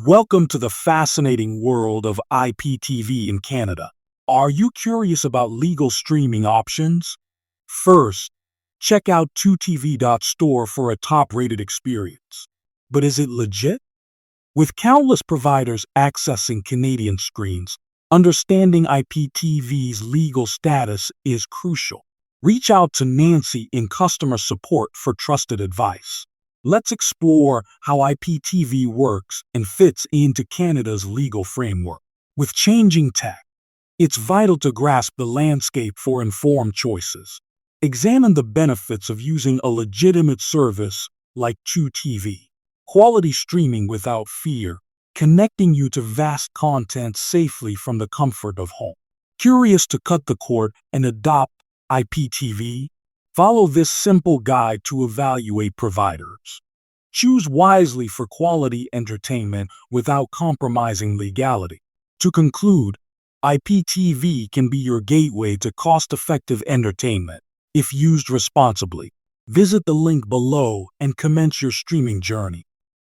Welcome to the fascinating world of IPTV in Canada. Are you curious about legal streaming options? First, check out 2tv.store for a top-rated experience. But is it legit? With countless providers accessing Canadian screens, understanding IPTV's legal status is crucial. Reach out to Nancy in customer support for trusted advice. Let's explore how IPTV works and fits into Canada's legal framework. With changing tech, it's vital to grasp the landscape for informed choices. Examine the benefits of using a legitimate service like 2TV. Quality streaming without fear, connecting you to vast content safely from the comfort of home. Curious to cut the cord and adopt IPTV? Follow this simple guide to evaluate providers. Choose wisely for quality entertainment without compromising legality. To conclude, IPTV can be your gateway to cost-effective entertainment if used responsibly. Visit the link below and commence your streaming journey.